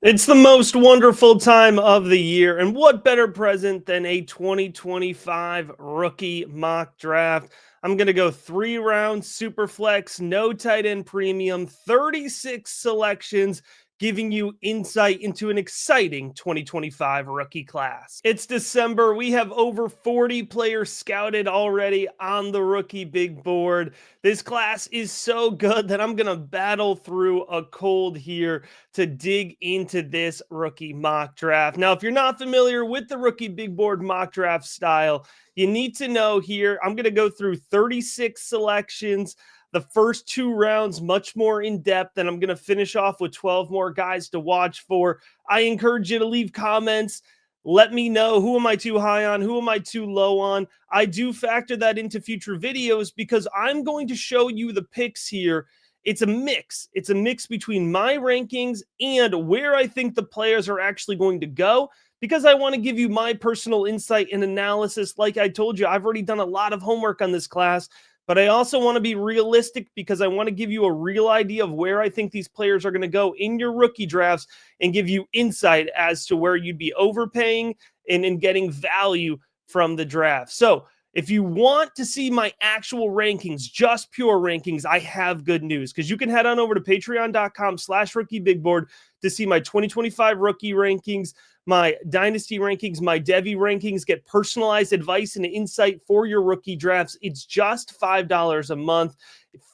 It's the most wonderful time of the year, and what better present than a 2025 rookie mock draft? I'm going to go 3 rounds, super flex, no tight end premium, 36 selections, giving you insight into an exciting 2025 rookie class. It's December. We have over 40 players scouted already on the rookie big board. This class is so good that I'm going to battle through a cold here to dig into this rookie mock draft. Now, if you're not familiar with the rookie big board mock draft style, you need to know here, I'm going to go through 36 selections. The first 2 rounds, much more in depth, and I'm going to finish off with 12 more guys to watch for. I encourage you to leave comments. Let me know, who am I too high on? Who am I too low on? I do factor that into future videos because I'm going to show you the picks here. It's a mix. It's a mix between my rankings and where I think the players are actually going to go, because I want to give you my personal insight and analysis. Like I told you, I've already done a lot of homework on this class, but I also want to be realistic because I want to give you a real idea of where I think these players are going to go in your rookie drafts and give you insight as to where you'd be overpaying and in getting value from the draft. So if you want to see my actual rankings, just pure rankings, I have good news, because you can head on over to patreon.com/rookieBigBoard to see my 2025 rookie rankings, my dynasty rankings, my Devy rankings, get personalized advice and insight for your rookie drafts. It's just $5 a month,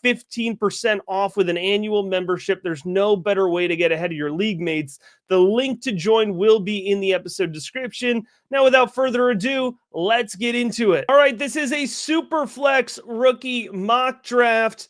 15% off with an annual membership. There's no better way to get ahead of your league mates. The link to join will be in the episode description. Now, without further ado, let's get into it. All right, this is a super flex rookie mock draft.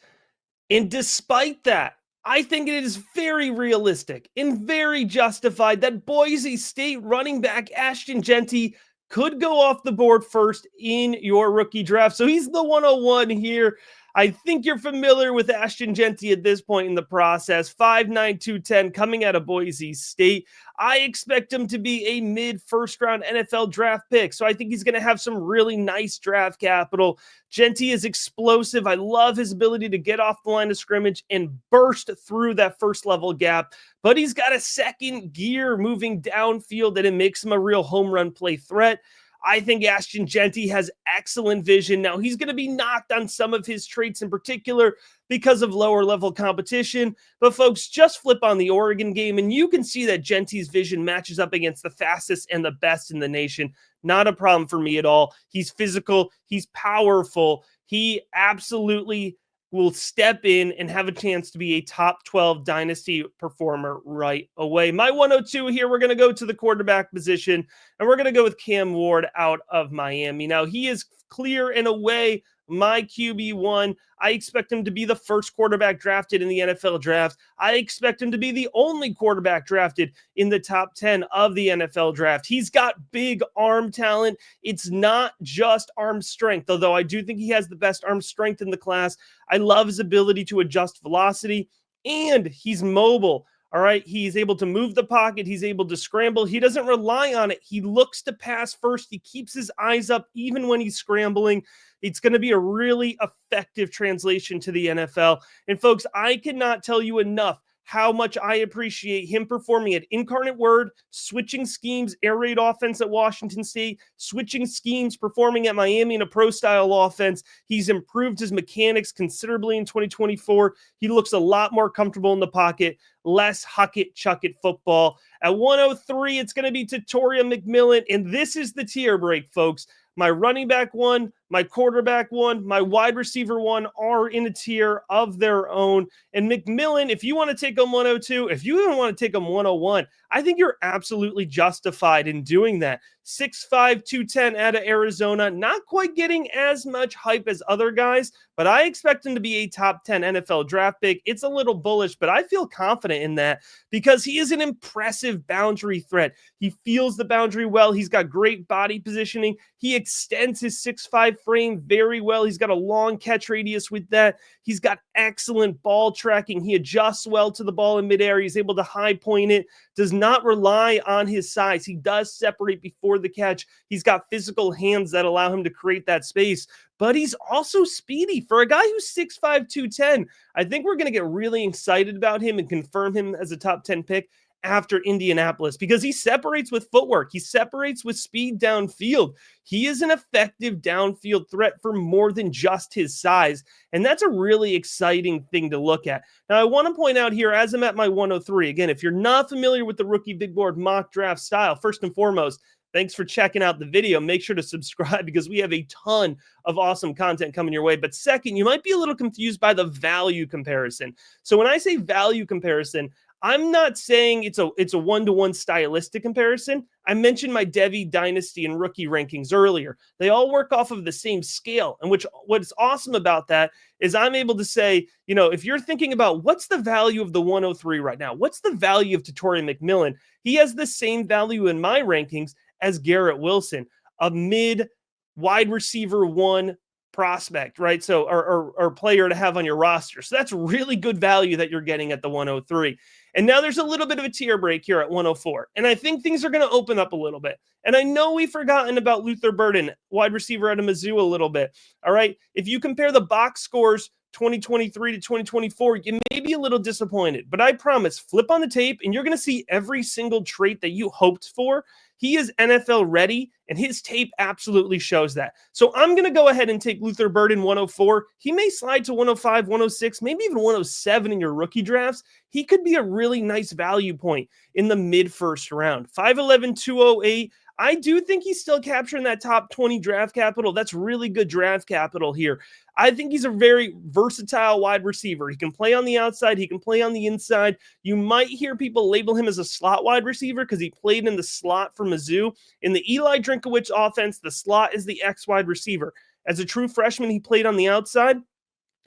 And despite that, I think it is very realistic and very justified that Boise State running back Ashton Jenkins could go off the board first in your rookie draft. So he's the 101 here. I think you're familiar with Ashton Jenkins at this point in the process. 5'9", 210, coming out of Boise State. I expect him to be a mid-first round NFL draft pick. So I think he's going to have some really nice draft capital. Jenkins is explosive. I love his ability to get off the line of scrimmage and burst through that first level gap. But he's got a second gear moving downfield, and it makes him a real home run play threat. I think Ashton Jenkins has excellent vision. Now, he's going to be knocked on some of his traits in particular because of lower level competition. But folks, just flip on the Oregon game and you can see that Jenkins' vision matches up against the fastest and the best in the nation. Not a problem for me at all. He's physical. He's powerful. He absolutely will step in and have a chance to be a top 12 dynasty performer right away. My 102 here, we're going to go to the quarterback position, and we're going to go with Cam Ward out of Miami. Now, he is clear and away my QB1. I expect him to be the first quarterback drafted in the NFL draft. I expect him to be the only quarterback drafted in the top 10 of the NFL draft. He's got big arm talent. It's not just arm strength, although I do think he has the best arm strength in the class. I love his ability to adjust velocity, and he's mobile. All right, he's able to move the pocket. He's able to scramble. He doesn't rely on it. He looks to pass first. He keeps his eyes up even when he's scrambling. It's going to be a really effective translation to the NFL. And folks, I cannot tell you enough how much I appreciate him performing at Incarnate Word, switching schemes, air raid offense at Washington State, switching schemes, performing at Miami in a pro-style offense. He's improved his mechanics considerably in 2024. He looks a lot more comfortable in the pocket, less huck it, chuck it football. At 103, it's going to be to Toria McMillan, and this is the tier break, folks. My running back one, my quarterback one, my wide receiver one are in a tier of their own. And McMillan, if you want to take him 102, if you even want to take him 101, I think you're absolutely justified in doing that. 6'5", 210 out of Arizona, not quite getting as much hype as other guys, but I expect him to be a top 10 NFL draft pick. It's a little bullish, but I feel confident in that because he is an impressive boundary threat. He feels the boundary well. He's got great body positioning. He extends his 6'5" frame very well. He's got a long catch radius with that. He's got excellent ball tracking. He adjusts well to the ball in midair. He's able to high point it, does not rely on his size. He does separate before the catch. He's got physical hands that allow him to create that space, but he's also speedy. For a guy who's 6'5", 210, I think we're going to get really excited about him and confirm him as a top 10 pick after Indianapolis because he separates with footwork. He separates with speed downfield. He is an effective downfield threat for more than just his size. And that's a really exciting thing to look at. Now, I want to point out here, as I'm at my 103, again, if you're not familiar with the Rookie Big Board mock draft style, first and foremost, thanks for checking out the video. Make sure to subscribe because we have a ton of awesome content coming your way. But second, you might be a little confused by the value comparison. So when I say value comparison, I'm not saying it's a one-to-one stylistic comparison. I mentioned my Devy Dynasty and rookie rankings earlier. They all work off of the same scale. And what's awesome about that is I'm able to say, if you're thinking about what's the value of the 103 right now, what's the value of Toria McMillan, he has the same value in my rankings as Garrett Wilson, a mid wide receiver one prospect, right? So, or player to have on your roster. So that's really good value that you're getting at the 103. And now there's a little bit of a tier break here at 104. And I think things are going to open up a little bit. And I know we've forgotten about Luther Burton, wide receiver out of Mizzou a little bit. All right. If you compare the box scores 2023 to 2024, you may be a little disappointed, but I promise, flip on the tape and you're going to see every single trait that you hoped for. He is NFL ready, and his tape absolutely shows that. So I'm going to go ahead and take Luther Burton 104. He may slide to 105, 106, maybe even 107 in your rookie drafts. He could be a really nice value point in the mid-first round. 5'11", 208. I do think he's still capturing that top 20 draft capital. That's really good draft capital here. I think he's a very versatile wide receiver. He can play on the outside. He can play on the inside. You might hear people label him as a slot wide receiver because he played in the slot for Mizzou. In the Eli Drinkowitz offense, the slot is the X wide receiver. As a true freshman, he played on the outside.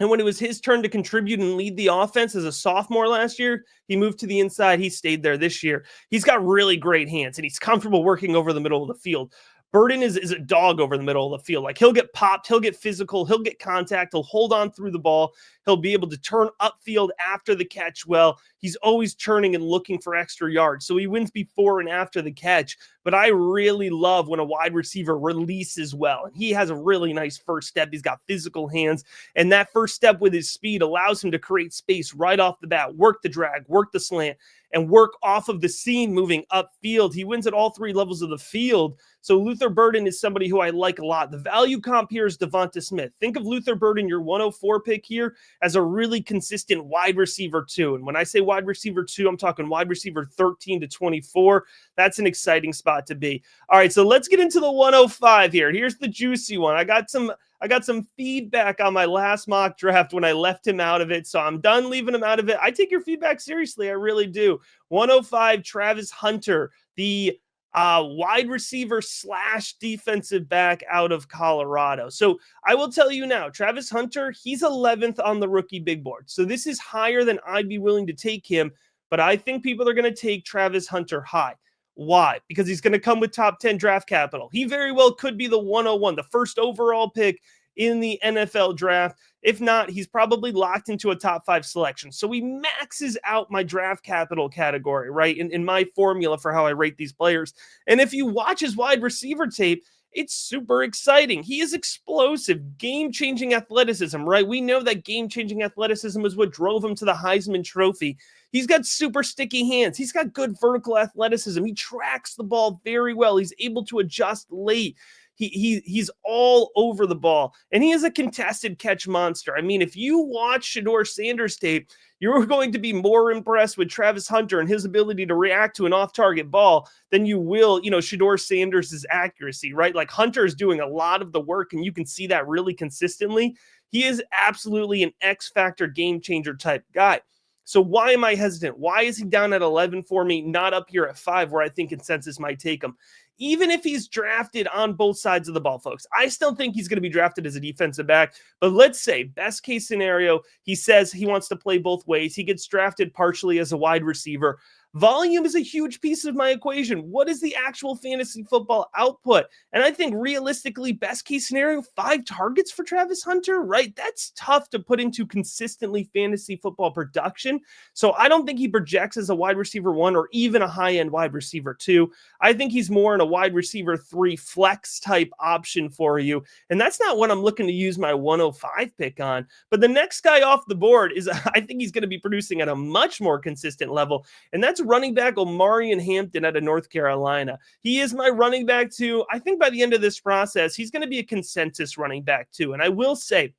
And when it was his turn to contribute and lead the offense as a sophomore last year, he moved to the inside. He stayed there this year. He's got really great hands, and he's comfortable working over the middle of the field. Burton is a dog over the middle of the field. Like, he'll get popped, he'll get physical, he'll get contact, he'll hold on through the ball. He'll be able to turn upfield after the catch well. He's always turning and looking for extra yards. So he wins before and after the catch. But I really love when a wide receiver releases well. And he has a really nice first step. He's got physical hands. And that first step with his speed allows him to create space right off the bat, work the drag, work the slant, and work off of the seam moving upfield. He wins at all three levels of the field. So Luther Burton is somebody who I like a lot. The value comp here is Devonta Smith. Think of Luther Burton, your 104 pick here, as a really consistent wide receiver 2. And when I say wide receiver 2, I'm talking wide receiver 13 to 24. That's an exciting spot to be. All right, so let's get into the 105 here. Here's the juicy one. I got some feedback on my last mock draft when I left him out of it, so I'm done leaving him out of it. I take your feedback seriously. I really do. 105, Travis Hunter, the wide receiver / defensive back out of Colorado. So I will tell you now, Travis Hunter, he's 11th on the rookie big board. So this is higher than I'd be willing to take him, but I think people are going to take Travis Hunter high. Why? Because he's going to come with top 10 draft capital. He very well could be the 101, the first overall pick in the NFL draft. If not, he's probably locked into a top 5 selection. So he maxes out my draft capital category, right? In my formula for how I rate these players. And if you watch his wide receiver tape, it's super exciting. He is explosive, game-changing athleticism, right? We know that game-changing athleticism is what drove him to the Heisman Trophy. He's got super sticky hands. He's got good vertical athleticism. He tracks the ball very well. He's able to adjust late. He's all over the ball, and he is a contested catch monster. I mean, if you watch Shador Sanders tape, you're going to be more impressed with Travis Hunter and his ability to react to an off-target ball than you will, Shador Sanders' accuracy, right? Like, Hunter is doing a lot of the work, and you can see that really consistently. He is absolutely an X-factor game-changer type guy. So why am I hesitant? Why is he down at 11 for me, not up here at 5 where I think consensus might take him? Even if he's drafted on both sides of the ball, folks, I still think he's going to be drafted as a defensive back. But let's say, best case scenario, he says he wants to play both ways. He gets drafted partially as a wide receiver. Volume is a huge piece of my equation. What is the actual fantasy football output? And I think realistically, best case scenario, 5 targets for Travis Hunter, right? That's tough to put into consistently fantasy football production. So I don't think he projects as a wide receiver 1 or even a high-end wide receiver 2. I think he's more in a wide receiver 3 flex type option for you. And that's not what I'm looking to use my 105 pick on. But the next guy off the board is, I think he's going to be producing at a much more consistent level. And that's running back Omarion Hampton out of North Carolina. He is my running back too. I think by the end of this process, he's going to be a consensus running back too. And I will say,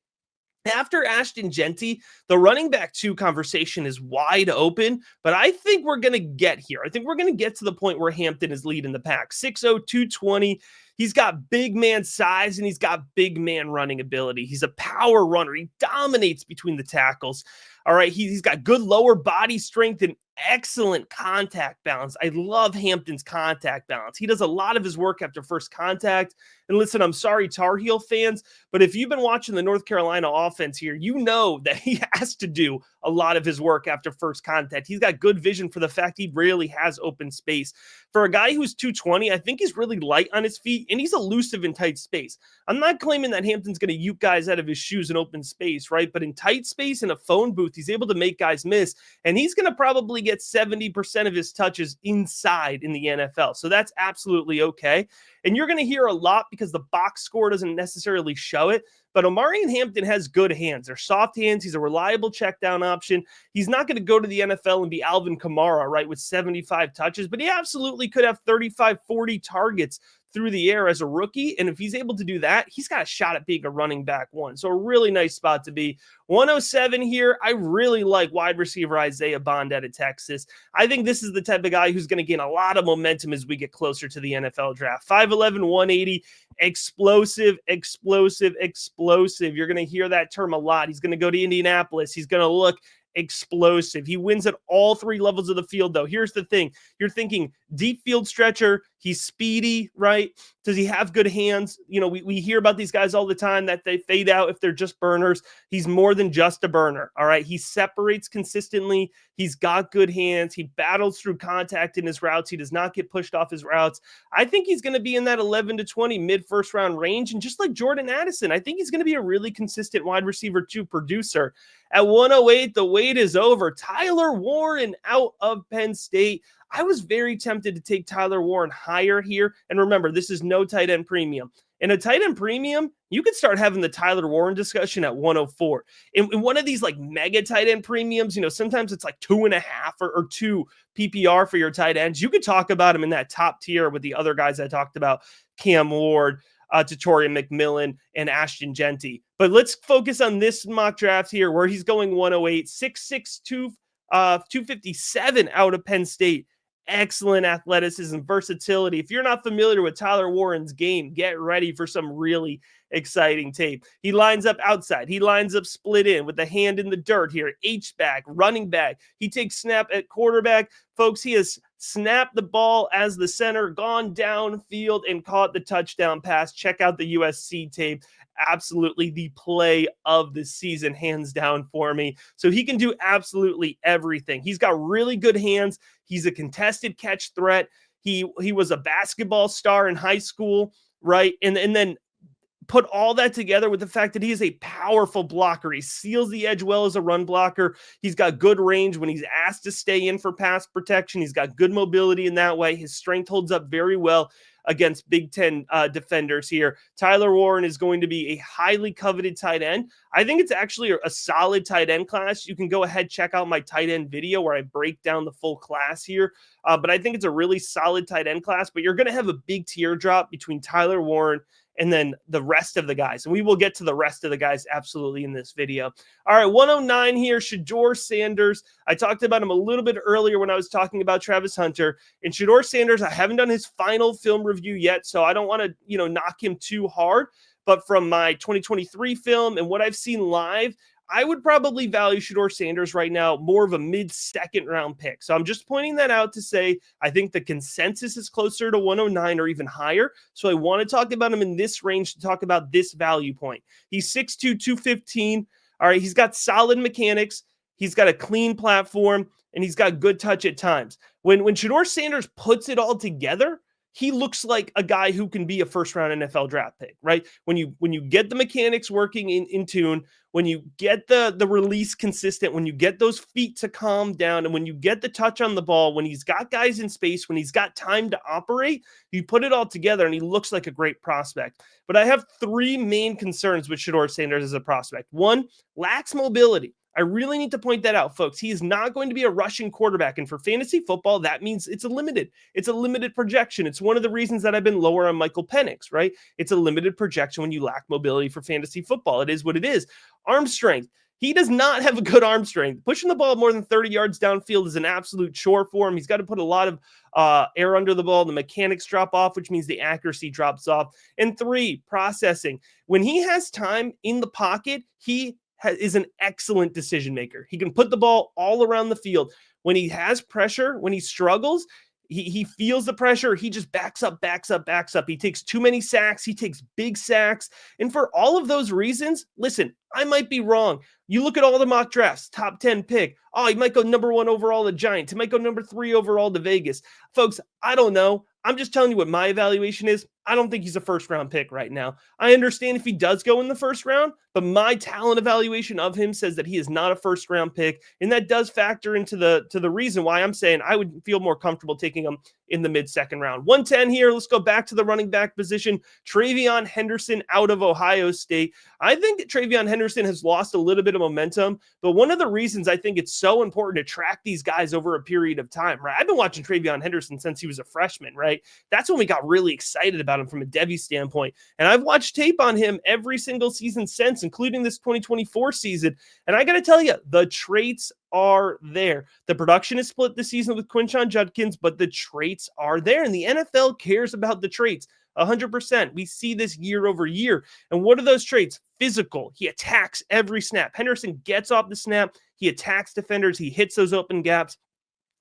after Ashton Jenkins, the running back 2 conversation is wide open, but I think we're going to get here. I think we're going to get to the point where Hampton is leading the pack. 6'0", 220. He's got big man size and he's got big man running ability. He's a power runner. He dominates between the tackles. All right, he's got good lower body strength and excellent contact balance. I love Hampton's contact balance. He does a lot of his work after first contact. And listen, I'm sorry, Tar Heel fans, but if you've been watching the North Carolina offense here, you know that he has to do a lot of his work after first contact. He's got good vision for the fact he rarely has open space. For a guy who's 220, I think he's really light on his feet, and he's elusive in tight space. I'm not claiming that Hampton's going to yoke guys out of his shoes in open space, right? But in tight space in a phone booth, he's able to make guys miss, and he's going to probably get 70% of his touches inside in the NFL. So that's absolutely okay. And you're going to hear a lot because the box score doesn't necessarily show it. But Omarion Hampton has good hands. They're soft hands. He's a reliable check down option. He's not going to go to the NFL and be Alvin Kamara, right, with 75 touches, but he absolutely could have 35, 40 targets through the air as a rookie. And if he's able to do that, he's got a shot at being a running back 1. So a really nice spot to be. 107 here. I really like wide receiver Isaiah Bond out of Texas. I think this is the type of guy who's going to gain a lot of momentum as we get closer to the NFL draft. 5'11", 180, explosive, explosive, explosive. You're going to hear that term a lot. He's going to go to Indianapolis. He's going to look explosive. He wins at all 3 levels of the field, though. Here's the thing. You're thinking deep field stretcher. He's speedy, right? Does he have good hands? You know, we hear about these guys all the time that they fade out if they're just burners. He's more than just a burner, all right? He separates consistently. He's got good hands. He battles through contact in his routes. He does not get pushed off his routes. I think he's going to be in that 11 to 20 mid-first round range. And just like Jordan Addison, I think he's going to be a really consistent wide receiver 2 producer. At 108, the wait is over. Tyler Warren out of Penn State. I was very tempted to take Tyler Warren higher here. And remember, this is no tight end premium. In a tight end premium, you could start having the Tyler Warren discussion at 104. In one of these like mega tight end premiums, you know, sometimes it's like 2.5 or 2 PPR for your tight ends. You could talk about him in that top tier with the other guys I talked about, Cam Ward, to Toria McMillan and Ashton Jenkins. But let's focus on this mock draft here where he's going 108, 6'6", 257 out of Penn State. Excellent athleticism, versatility. If you're not familiar with Tyler Warren's game, get ready for some really exciting tape. He lines up outside. He lines up split in with the hand in the dirt here. H-back, running back. He takes snap at quarterback. Folks, he has snapped the ball as the center, gone downfield, and caught the touchdown pass. Check out the USC tape. Absolutely the play of the season, hands down for me. So he can do absolutely everything. He's got really good hands. He's a contested catch threat. He was a basketball star in high school, right? And then put all that together with the fact that he is a powerful blocker. He seals the edge well as a run blocker. He's got good range when he's asked to stay in for pass protection. He's got good mobility in that way. His strength holds up very well against Big Ten defenders here. Tyler Warren is going to be a highly coveted tight end. I think it's actually a solid tight end class. You can go ahead, check out my tight end video where I break down the full class here. But I think it's a really solid tight end class, but you're going to have a big teardrop between Tyler Warren and then the rest of the guys. And we will get to the rest of the guys absolutely in this video. All right, 109 here, Shador Sanders. I talked about him a little bit earlier when I was talking about Travis Hunter. And Shador Sanders, I haven't done his final film review yet, so I don't want to, knock him too hard. But from my 2023 film and what I've seen live, I would probably value Shador Sanders right now more of a mid-second round pick. So I'm just pointing that out to say I think the consensus is closer to 109 or even higher. So I want to talk about him in this range to talk about this value point. He's 6'2", 215. All right, he's got solid mechanics. He's got a clean platform, and he's got good touch at times. When Shador Sanders puts it all together, he looks like a guy who can be a first-round NFL draft pick, right? When you get the mechanics working in tune, when you get the release consistent, when you get those feet to calm down, and when you get the touch on the ball, when he's got guys in space, when he's got time to operate, you put it all together, and he looks like a great prospect. But I have 3 main concerns with Shador Sanders as a prospect. 1, lacks mobility. I really need to point that out, folks. He is not going to be a rushing quarterback. And for fantasy football, that means it's a limited projection. It's one of the reasons that I've been lower on Michael Penix, right? It's a limited projection when you lack mobility for fantasy football. It is what it is. Arm strength. He does not have a good arm strength. Pushing the ball more than 30 yards downfield is an absolute chore for him. He's got to put a lot of air under the ball. The mechanics drop off, which means the accuracy drops off. And 3, processing. When he has time in the pocket, he is an excellent decision maker. He can put the ball all around the field. When he has pressure, when he struggles, he feels the pressure. He just backs up. He takes too many sacks. He takes big sacks. And for all of those reasons, listen, I might be wrong. You look at all the mock drafts, top 10 pick. Oh, he might go number 1 overall to Giants. He might go number 3 overall to Vegas. Folks, I don't know. I'm just telling you what my evaluation is. I don't think he's a first-round pick right now. I understand if he does go in the first round, but my talent evaluation of him says that he is not a first-round pick, and that does factor into the reason why I'm saying I would feel more comfortable taking him in the mid-second round. 110 here. Let's go back to the running back position. Trayon Henderson out of Ohio State. I think that Trayon Henderson has lost a little bit of momentum, but one of the reasons I think it's so important to track these guys over a period of time, right? I've been watching Trayon Henderson since he was a freshman, right? That's when we got really excited about him from a Devy standpoint. And I've watched tape on him every single season since, including this 2024 season. And I got to tell you, the traits are there. The production is split this season with Quinshon Judkins, but the traits are there. And the NFL cares about the traits 100%. We see this year over year. And what are those traits? Physical. He attacks every snap. Henderson gets off the snap. He attacks defenders. He hits those open gaps.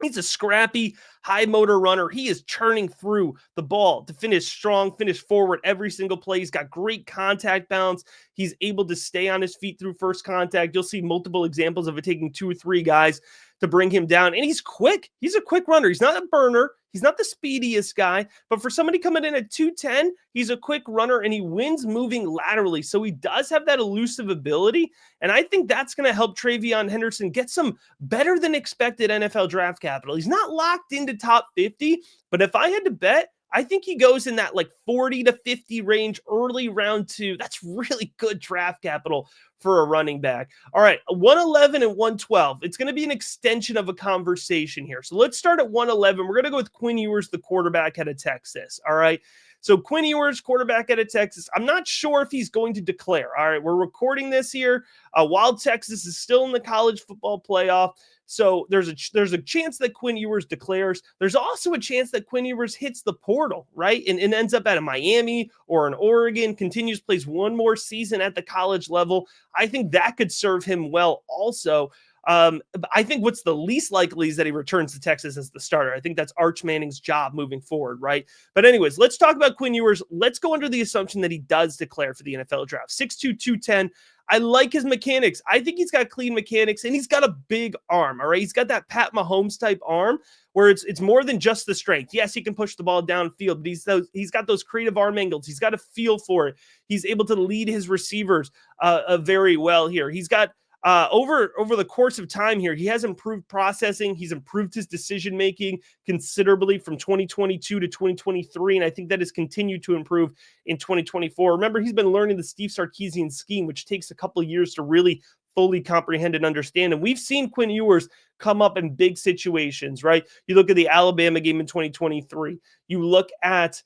He's a scrappy, high motor runner. He is churning through the ball to finish strong, finish forward every single play. He's got great contact balance. He's able to stay on his feet through first contact. You'll see multiple examples of it taking 2 or 3 guys to bring him down. And he's quick. He's a quick runner. He's not a burner. He's not the speediest guy, but for somebody coming in at 210, he's a quick runner and he wins moving laterally. So he does have that elusive ability. And I think that's going to help Trayon Henderson get some better than expected NFL draft capital. He's not locked into top 50, but if I had to bet, I think he goes in that like 40 to 50 range early round 2. That's really good draft capital for a running back. All right, 111 and 112. It's going to be an extension of a conversation here. So let's start at 111. We're going to go with Quinn Ewers, the quarterback out of Texas. All right. So Quinn Ewers, quarterback out of Texas. I'm not sure if he's going to declare. All right, we're recording this here while Texas is still in the college football playoff. So there's a chance that Quinn Ewers declares. There's also a chance that Quinn Ewers hits the portal, right? And ends up at a Miami or an Oregon, continues, plays one more season at the college level. I think that could serve him well also. I think what's the least likely is that he returns to Texas as the starter. I think that's Arch Manning's job moving forward, right? But anyways, let's talk about Quinn Ewers. Let's go under the assumption that he does declare for the NFL draft. 6'2", 210. I like his mechanics. I think he's got clean mechanics, and he's got a big arm, all right? He's got that Pat Mahomes type arm where it's more than just the strength. Yes, he can push the ball downfield, but he's got those creative arm angles. He's got a feel for it. He's able to lead his receivers very well here. He's got over the course of time here, he has improved processing. He's improved his decision-making considerably from 2022 to 2023, and I think that has continued to improve in 2024. Remember, he's been learning the Steve Sarkisian scheme, which takes a couple of years to really fully comprehend and understand. And we've seen Quinn Ewers come up in big situations, right? You look at the Alabama game in 2023. You look at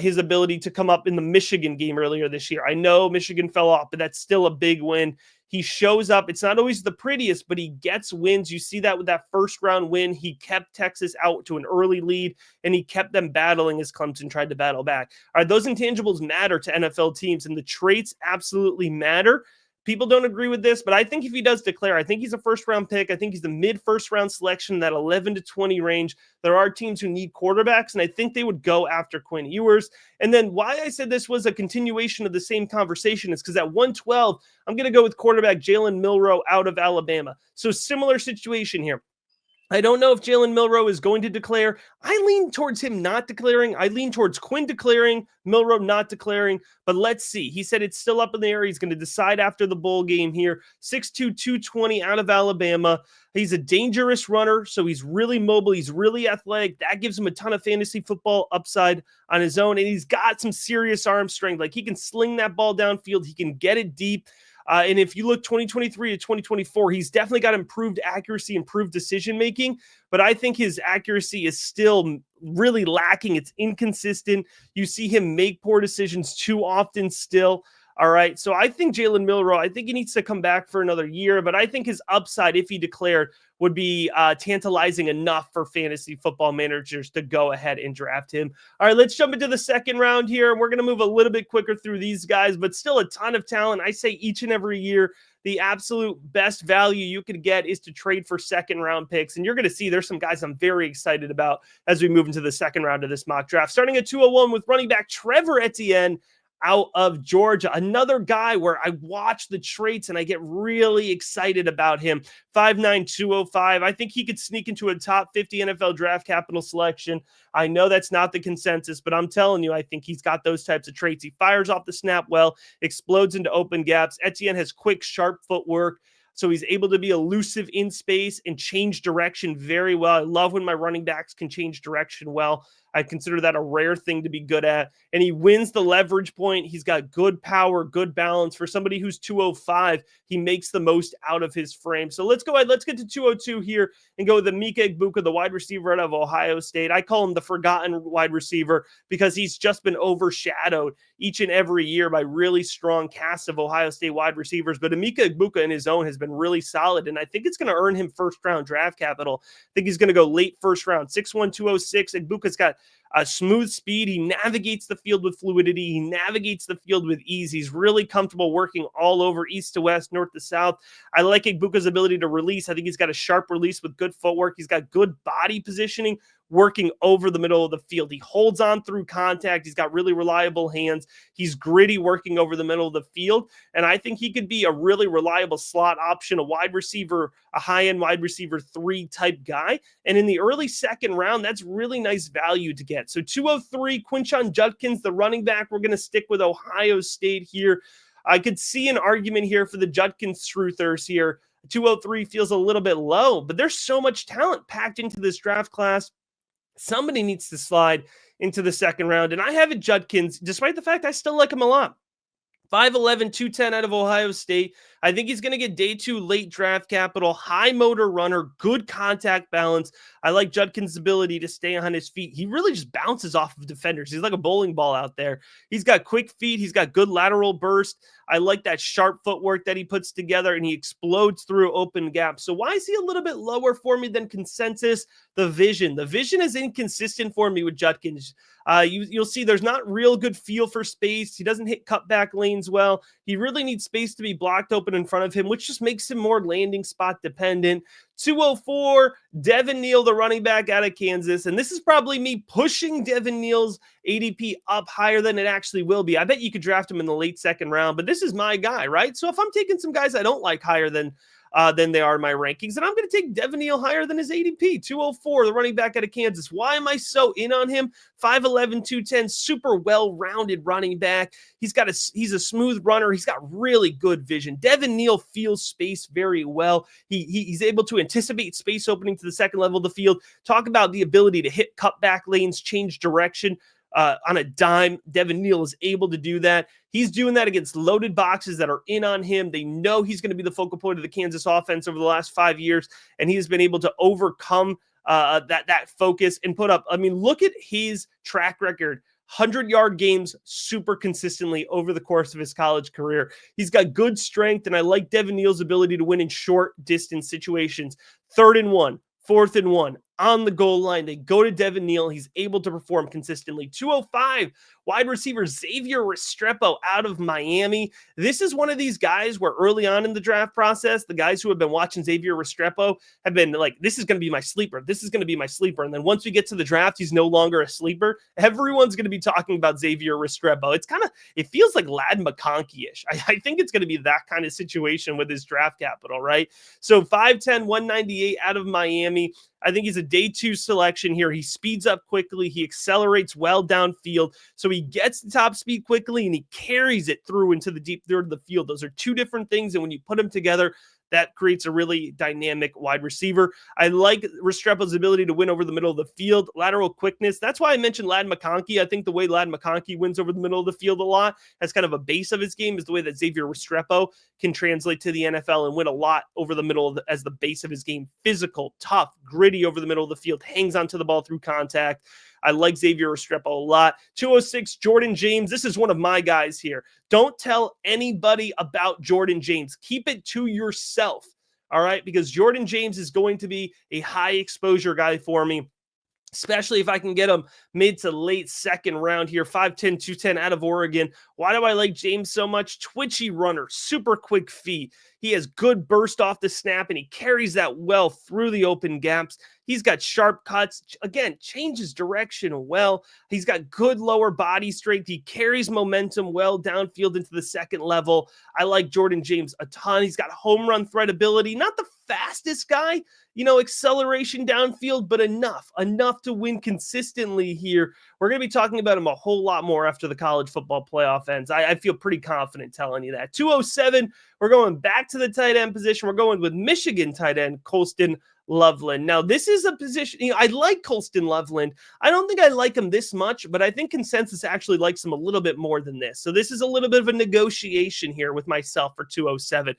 his ability to come up in the Michigan game earlier this year. I know Michigan fell off, but that's still a big win. He shows up. It's not always the prettiest, but he gets wins. You see that with that first round win. He kept Texas out to an early lead, and he kept them battling as Clemson tried to battle back. All right, those intangibles matter to NFL teams, and the traits absolutely matter. People don't agree with this, but I think if he does declare, I think he's a first-round pick. I think he's the mid-first-round selection, that 11 to 20 range. There are teams who need quarterbacks, and I think they would go after Quinn Ewers. And then why I said this was a continuation of the same conversation is because at 112, I'm going to go with quarterback JAYLEN MILRO out of Alabama. So similar situation here. I don't know if JAYLEN MILRO is going to declare. I lean towards him not declaring. I lean towards Quinn declaring, MILRO not declaring. But let's see. He said it's still up in the air. He's going to decide after the bowl game here. 6'2", 220 out of Alabama. He's a dangerous runner, so he's really mobile. He's really athletic. That gives him a ton of fantasy football upside on his own. And he's got some serious arm strength. Like, he can sling that ball downfield. He can get it deep. And if you look 2023 to 2024, he's definitely got improved accuracy, improved decision-making, but I think his accuracy is still really lacking. It's inconsistent. You see him make poor decisions too often still. All right. So I think Jalen MILRO, I think he needs to come back for another year, but I think his upside, if he declared, would be tantalizing enough for fantasy football managers to go ahead and draft him. All right, let's jump into the second round here. We're going to move a little bit quicker through these guys, but still a ton of talent. I say each and every year, the absolute best value you could get is to trade for second round picks. And you're going to see there's some guys I'm very excited about as we move into the second round of this mock draft. Starting at 201 with running back Trevor Etienne out of Georgia. Another guy where I watch the traits and I get really excited about him. 5'9", 205. I think he could sneak into a top 50 NFL draft capital selection. I know that's not the consensus, but I'm telling you, I think he's got those types of traits. He fires off the snap well, explodes into open gaps. Etienne has quick, sharp footwork, so he's able to be elusive in space and change direction very well. I love when my running backs can change direction well. I consider that a rare thing to be good at. And he wins the leverage point. He's got good power, good balance. For somebody who's 205, he makes the most out of his frame. So let's go ahead. Let's get to 202 here and go with Emeka Egbuka, the wide receiver out of Ohio State. I call him the forgotten wide receiver because he's just been overshadowed each and every year by really strong casts of Ohio State wide receivers. But Emeka Egbuka in his own has been really solid, and I think it's going to earn him first-round draft capital. I think he's going to go late first round, 6'1", 206. Egbuka's got a smooth speed. He navigates the field with fluidity. He navigates the field with ease. He's really comfortable working all over, east to west, north to south. I like Egbuka's ability to release. I think he's got a sharp release with good footwork. He's got good body positioning, working over the middle of the field. He holds on through contact. He's got really reliable hands. He's gritty working over the middle of the field. And I think he could be a really reliable slot option, a wide receiver, a high-end wide receiver 3 type guy. And in the early second round, that's really nice value to get. So 203, Quinshon Judkins, the running back. We're going to stick with Ohio State here. I could see an argument here for the Judkins truthers here. 203 feels a little bit low, but there's so much talent packed into this draft class. Somebody needs to slide into the second round. And I have it Judkins, despite the fact I still like him a lot. 5'11", 210 out of Ohio State. I think he's going to get day 2 late draft capital, high motor runner, good contact balance. I like Judkins' ability to stay on his feet. He really just bounces off of defenders. He's like a bowling ball out there. He's got quick feet. He's got good lateral burst. I like that sharp footwork that he puts together, and he explodes through open gaps. So why is he a little bit lower for me than consensus? The vision. The vision is inconsistent for me with Judkins. You'll see there's not real good feel for space. He doesn't hit cutback lanes well. He really needs space to be blocked open in front of him, which just makes him more landing spot dependent. 204, Devon Neil, the running back out of Kansas. And this is probably me pushing Devon Neil's ADP up higher than it actually will be. I bet you could draft him in the late second round, but this is my guy, right? So if I'm taking some guys I don't like higher than they are in my rankings, and I'm going to take Devon Neil higher than his ADP. 204, the running back out of Kansas. Why am I so in on him? 5'11", 210, super well-rounded running back. He's a smooth runner. He's got really good vision. Devon Neil feels space very well. He's able to anticipate space opening to the second level of the field. Talk about the ability to hit cutback lanes, change direction on a dime. Devon Neil is able to do that. He's doing that against loaded boxes that are in on him. They know he's going to be the focal point of the Kansas offense over the last 5 years, and he has been able to overcome that focus and put up. I mean, look at his track record. 100-yard games super consistently over the course of his college career. He's got good strength, and I like Devon Neil's ability to win in short distance situations. 3rd and 1, 4th and 1, on the goal line. They go to Devon Neil. He's able to perform consistently. 205, wide receiver Xavier Restrepo out of Miami. This is one of these guys where early on in the draft process, the guys who have been watching Xavier Restrepo have been like, this is going to be my sleeper. This is going to be my sleeper. And then once we get to the draft, he's no longer a sleeper. Everyone's going to be talking about Xavier Restrepo. It feels like Lad McConkey-ish. I think it's going to be that kind of situation with his draft capital, right? So 5'10", 198 out of Miami. I think he's a day 2 selection here. He speeds up quickly. He accelerates well downfield. So he gets the top speed quickly and he carries it through into the deep third of the field. Those are two different things. And when you put them together, That creates a really dynamic wide receiver. I like Restrepo's ability to win over the middle of the field, lateral quickness. That's why I mentioned Ladd McConkey. I think the way Ladd McConkey wins over the middle of the field a lot, as kind of a base of his game, is the way that Xavier Restrepo can translate to the NFL and win a lot over the middle as the base of his game. Physical, tough, gritty over the middle of the field, hangs onto the ball through contact. I like Xavier Restrepo a lot. 206, Jordan James. This is one of my guys here. Don't tell anybody about Jordan James. Keep it to yourself, all right? Because Jordan James is going to be a high exposure guy for me, especially if I can get him mid to late second round here. 5'10", 210 out of Oregon. Why do I like James so much? Twitchy runner, super quick feet. He has good burst off the snap, and he carries that well through the open gaps. He's got sharp cuts. Again, changes direction well. He's got good lower body strength. He carries momentum well downfield into the second level. I like Jordan James a ton. He's got home run threat ability. Not the fastest guy, acceleration downfield, but enough to win consistently here. We're going to be talking about him a whole lot more after the college football playoff ends. I feel pretty confident telling you that. 207, we're going back to the tight end position. We're going with Michigan tight end Colston Loveland. Now, this is a position, I like Colston Loveland. I don't think I like him this much, but I think consensus actually likes him a little bit more than this. So this is a little bit of a negotiation here with myself for 207.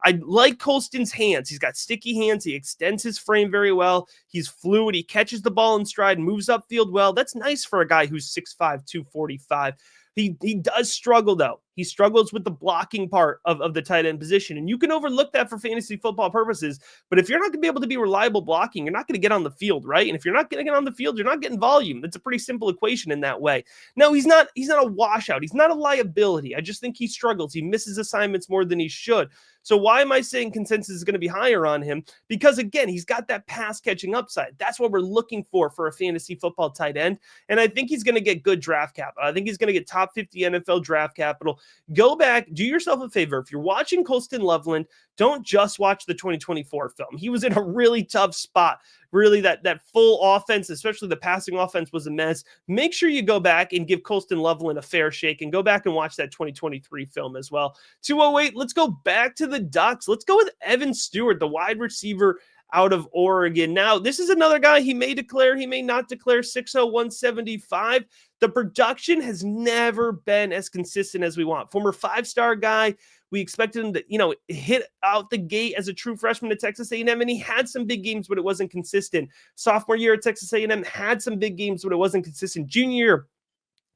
I like Colston's hands. He's got sticky hands. He extends his frame very well. He's fluid. He catches the ball in stride, moves upfield well. That's nice for a guy who's 6'5", 245. He does struggle, though. He struggles with the blocking part of the tight end position, and you can overlook that for fantasy football purposes. But if you're not going to be able to be reliable blocking, you're not going to get on the field, right? And if you're not going to get on the field, you're not getting volume. It's a pretty simple equation in that way. No, he's not a washout. He's not a liability. I just think he struggles. He misses assignments more than he should. So why am I saying consensus is going to be higher on him? Because, again, he's got that pass-catching upside. That's what we're looking for a fantasy football tight end, and I think he's going to get good draft capital. I think he's going to get top 50 NFL draft capital. Go back, do yourself a favor. If you're watching Colston Loveland, don't just watch the 2024 film. He was in a really tough spot. Really, that full offense, especially the passing offense, was a mess. Make sure you go back and give Colston Loveland a fair shake and go back and watch that 2023 film as well. 208, let's go back to the Ducks. Let's go with Evan Stewart, the wide receiver out of Oregon. Now, this is another guy he may declare, he may not declare. 6'0", 175. The production has never been as consistent as we want. Former five-star guy. We expected him to, hit out the gate as a true freshman at Texas A&M, and he had some big games, but it wasn't consistent. Sophomore year at Texas A&M had some big games, but it wasn't consistent. Junior year,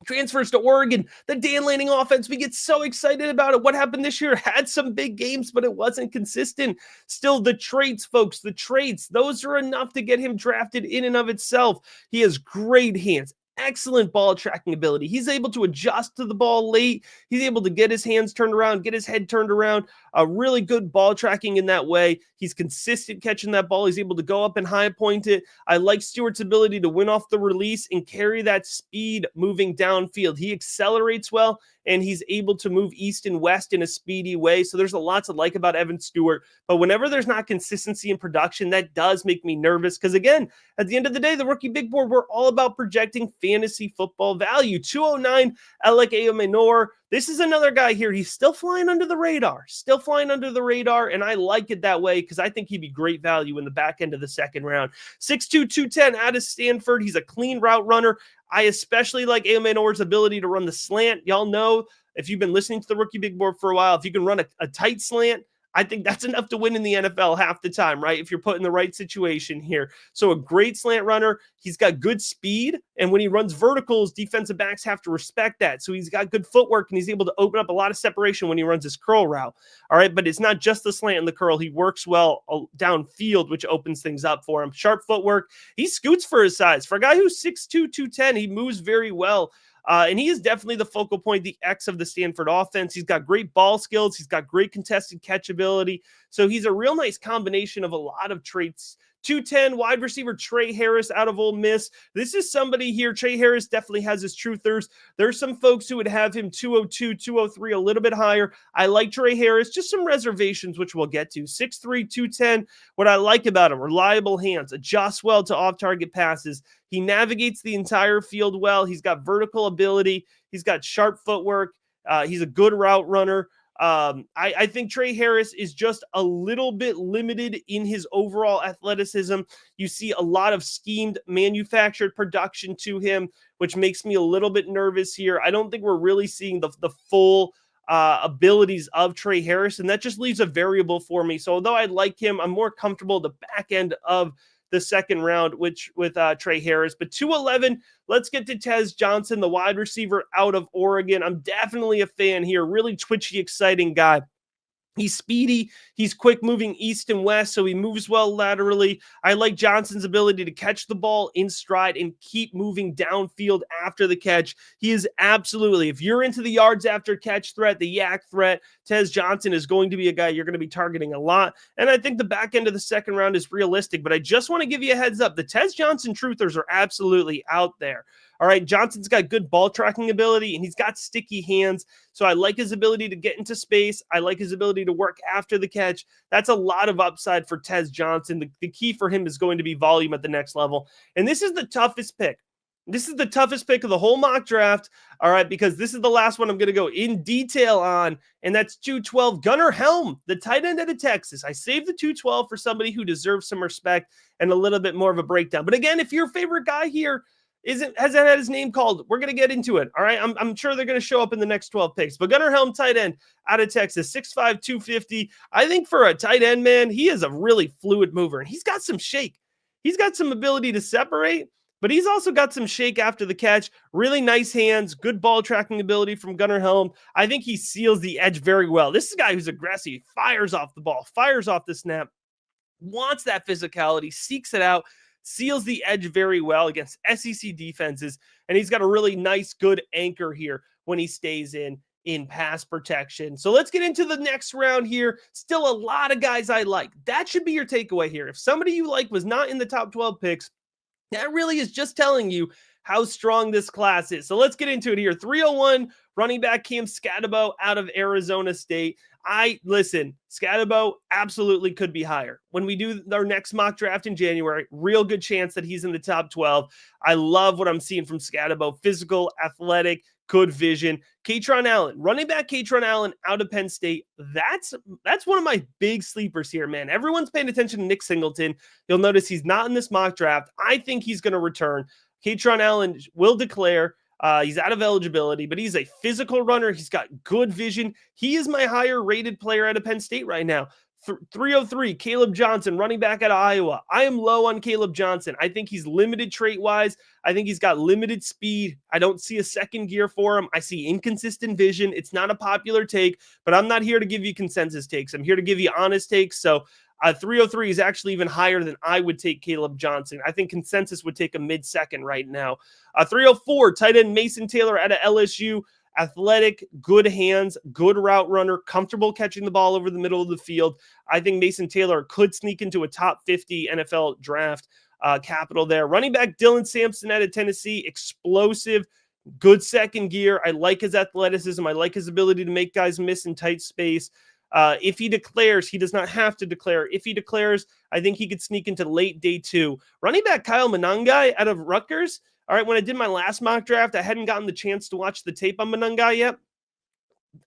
transfers to Oregon, the Dan Lanning offense, we get so excited about it. What happened this year? Had some big games, but it wasn't consistent. Still, the traits, folks, those are enough to get him drafted in and of itself. He has great hands, excellent ball tracking ability. He's able to adjust to the ball late. He's able to get his hands turned around, get his head turned around. A really good ball tracking in that way. He's consistent catching that ball. He's able to go up and high point it. I like Stewart's ability to win off the release and carry that speed moving downfield. He accelerates well, and he's able to move east and west in a speedy way. So there's a lot to like about Evan Stewart. But whenever there's not consistency in production, that does make me nervous. Because again, at the end of the day, the rookie big board, we're all about projecting fantasy football value. 209, Alec Ayomenor. This is another guy here. He's still flying under the radar, and I like it that way because I think he'd be great value in the back end of the second round. 6'2", 210 out of Stanford. He's a clean route runner. I especially like Ayomenor's ability to run the slant. Y'all know, if you've been listening to the rookie big board for a while, if you can run a tight slant, I think that's enough to win in the NFL half the time, right? If you're put in the right situation here. So a great slant runner. He's got good speed. And when he runs verticals, defensive backs have to respect that. So he's got good footwork, and he's able to open up a lot of separation when he runs his curl route. All right. But it's not just the slant and the curl. He works well downfield, which opens things up for him. Sharp footwork. He scoots for his size. For a guy who's 6'2", 210, he moves very well. And he is definitely the focal point, the X of the Stanford offense. He's got great ball skills. He's got great contested catch ability. So he's a real nice combination of a lot of traits. 210 wide receiver Trey Harris out of Ole Miss. This is somebody here. Trey Harris definitely has his truthers. There's some folks who would have him 202, 203, a little bit higher. I like Trey Harris. Just some reservations, which we'll get to. 6'3", 210. What I like about him, reliable hands, adjusts well to off-target passes. He navigates the entire field well. He's got vertical ability. He's got sharp footwork. He's a good route runner. I think Trey Harris is just a little bit limited in his overall athleticism. You see a lot of schemed, manufactured production to him, which makes me a little bit nervous here. I don't think we're really seeing the full abilities of Trey Harris, and that just leaves a variable for me. So although I like him, I'm more comfortable at the back end of the second round, which with Trey Harris. But 211, let's get to Tez Johnson, the wide receiver out of Oregon. I'm definitely a fan here. Really twitchy, exciting guy. He's speedy. He's quick moving east and west, so he moves well laterally. I like Johnson's ability to catch the ball in stride and keep moving downfield after the catch. He is absolutely, if you're into the yards after catch threat, the yak threat, Tez Johnson is going to be a guy you're going to be targeting a lot. And I think the back end of the second round is realistic, but I just want to give you a heads up. The Tez Johnson truthers are absolutely out there. All right, Johnson's got good ball tracking ability, and he's got sticky hands. So I like his ability to get into space. I like his ability to work after the catch. That's a lot of upside for Tez Johnson. The key for him is going to be volume at the next level. And this is the toughest pick. This is the toughest pick of the whole mock draft, all right, because this is the last one I'm going to go in detail on, and that's 212, Gunnar Helm, the tight end out of Texas. I saved the 212 for somebody who deserves some respect and a little bit more of a breakdown. But again, if your favorite guy here hasn't had his name called, we're going to get into it. All right. I'm sure they're going to show up in the next 12 picks. But Gunnar Helm, tight end out of Texas, 6'5", 250. I think for a tight end, man, he is a really fluid mover, and he's got some shake. He's got some ability to separate, but he's also got some shake after the catch. Really nice hands, good ball tracking ability from Gunnar Helm. I think he seals the edge very well. This is a guy who's aggressive, fires off the ball, fires off the snap, wants that physicality, seeks it out, seals the edge very well against SEC defenses, and he's got a really nice, good anchor here when he stays in pass protection. So let's get into the next round here. Still a lot of guys I like. That should be your takeaway here. If somebody you like was not in the top 12 picks, that really is just telling you how strong this class is. So let's get into it here. 301, running back Cam Scatabo out of Arizona State. Listen, Scatabo absolutely could be higher. When we do our next mock draft in January, real good chance that he's in the top 12. I love what I'm seeing from Scatabo. Physical, athletic, good vision. Katron Allen, running back Katron Allen out of Penn State. That's one of my big sleepers here, man. Everyone's paying attention to Nick Singleton. You'll notice he's not in this mock draft. I think he's going to return. Katron Allen will declare. He's out of eligibility, but he's a physical runner. He's got good vision. He is my higher rated player out of Penn State right now. 303, Caleb Johnson, running back out of Iowa. I am low on Caleb Johnson. I think he's limited trait-wise. I think he's got limited speed. I don't see a second gear for him. I see inconsistent vision. It's not a popular take, but I'm not here to give you consensus takes. I'm here to give you honest takes. So 303 is actually even higher than I would take Caleb Johnson. I think consensus would take a mid-second right now. 304, tight end Mason Taylor out of LSU. Athletic, good hands, good route runner, comfortable catching the ball over the middle of the field. I think Mason Taylor could sneak into a top 50 NFL draft capital there. Running back Dylan Sampson out of Tennessee, explosive, good second gear. I like his athleticism. I like his ability to make guys miss in tight space. If he declares, he does not have to declare. If he declares, I think he could sneak into late day 2. Running back Kyle Monangai out of Rutgers. All right, when I did my last mock draft, I hadn't gotten the chance to watch the tape on Monangai yet.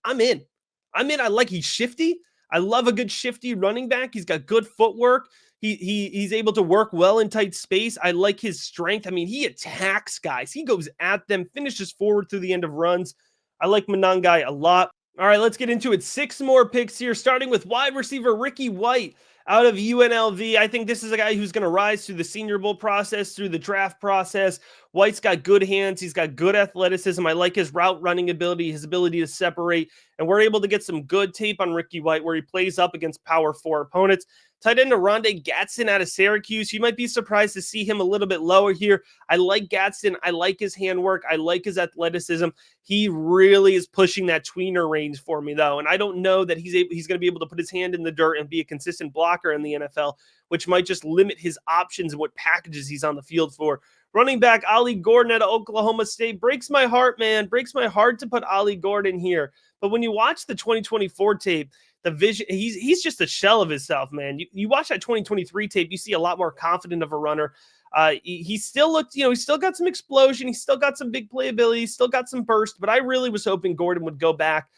I'm in. I like he's shifty. I love a good shifty running back. He's got good footwork. He's able to work well in tight space. I like his strength. I mean, he attacks guys. He goes at them, finishes forward through the end of runs. I like Monangai a lot. All right, let's get into it. 6 more picks here, starting with wide receiver Ricky White out of UNLV. I think this is a guy who's going to rise through the Senior Bowl process, through the draft process. White's got good hands. He's got good athleticism. I like his route running ability, his ability to separate. And we're able to get some good tape on Ricky White where he plays up against power 4 opponents. Tight end Rondé Gadsden out of Syracuse. You might be surprised to see him a little bit lower here. I like Gadsden. I like his handwork. I like his athleticism. He really is pushing that tweener range for me, though. And I don't know that he's going to be able to put his hand in the dirt and be a consistent blocker in the NFL, which might just limit his options and what packages he's on the field for. Running back Ollie Gordon out of Oklahoma State. Breaks my heart, man. Breaks my heart to put Ollie Gordon here. But when you watch the 2024 tape, the vision, he's just a shell of himself, man. You watch that 2023 tape, you see a lot more confident of a runner. He still looked, he's still got some explosion. He's still got some big playability. He's still got some burst. But I really was hoping Gordon would go back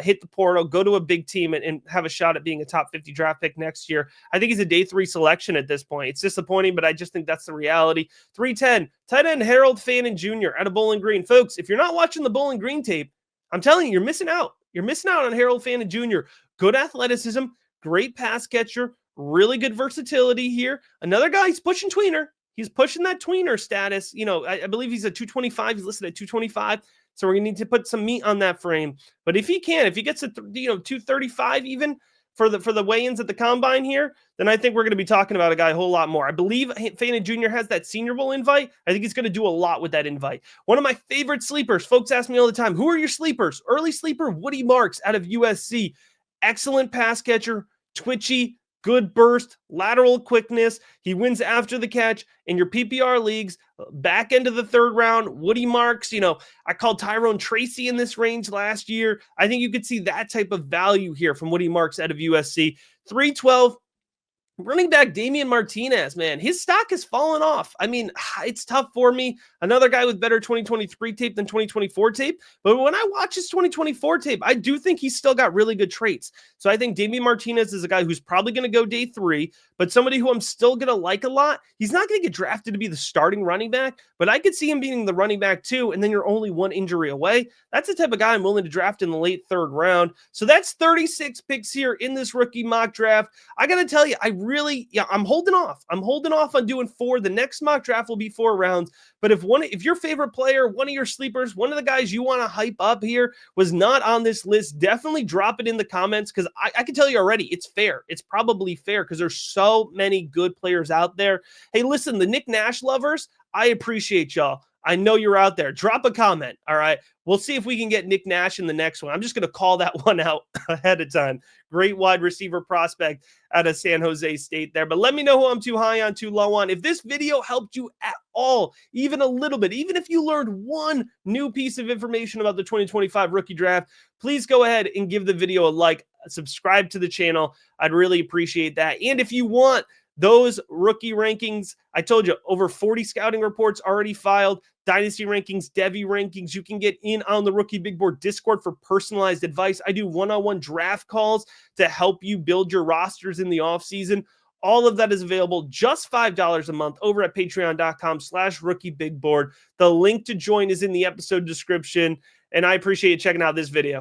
hit the portal, go to a big team, and have a shot at being a top 50 draft pick next year. I think he's a day 3 selection at this point. It's disappointing, but I just think that's the reality. 310, tight end Harold Fannin Jr. out of Bowling Green. Folks, if you're not watching the Bowling Green tape, I'm telling you, you're missing out. You're missing out on Harold Fannin Jr. Good athleticism, great pass catcher, really good versatility here. Another guy, he's pushing tweener. He's pushing that tweener status. You know, I believe he's a 225. He's listed at 225. So we're going to need to put some meat on that frame. But if he gets to 235 even for the weigh-ins at the combine here, then I think we're going to be talking about a guy a whole lot more. I believe Fannin Jr. has that Senior Bowl invite. I think he's going to do a lot with that invite. One of my favorite sleepers. Folks ask me all the time, who are your sleepers? Early sleeper, Woody Marks out of USC. Excellent pass catcher, twitchy, good burst, lateral quickness. He wins after the catch in your PPR leagues. Back end of the 3rd round, Woody Marks. I called Tyrone Tracy in this range last year. I think you could see that type of value here from Woody Marks out of USC. 312. Running back Damian Martinez, man, his stock has fallen off. I mean, it's tough for me. Another guy with better 2023 tape than 2024 tape. But when I watch his 2024 tape, I do think he's still got really good traits. So I think Damian Martinez is a guy who's probably going to go day 3, but somebody who I'm still going to like a lot. He's not going to get drafted to be the starting running back, but I could see him being the running back too, and then you're only one injury away. That's the type of guy I'm willing to draft in the late 3rd round. So that's 36 picks here in this rookie mock draft. I got to tell you, I'm holding off. I'm holding off on doing 4. The next mock draft will be 4 rounds. But if your favorite player, one of your sleepers, one of the guys you want to hype up here was not on this list, definitely drop it in the comments, because I can tell you already, it's fair. It's probably fair because there's so many good players out there. Hey, listen, the Nick Nash lovers, I appreciate y'all. I know you're out there. Drop a comment, all right? We'll see if we can get Nick Nash in the next one. I'm just going to call that one out ahead of time. Great wide receiver prospect out of San Jose State there. But let me know who I'm too high on, too low on. If this video helped you at all, even a little bit, even if you learned one new piece of information about the 2025 rookie draft, please go ahead and give the video a like, subscribe to the channel. I'd really appreciate that. And if you want those rookie rankings, I told you, over 40 scouting reports already filed, dynasty rankings, Devy rankings. You can get in on the Rookie Big Board Discord for personalized advice. I do one-on-one draft calls to help you build your rosters in the offseason. All of that is available just $5 a month over at patreon.com/rookieBigBoard. The link to join is in the episode description, and I appreciate you checking out this video.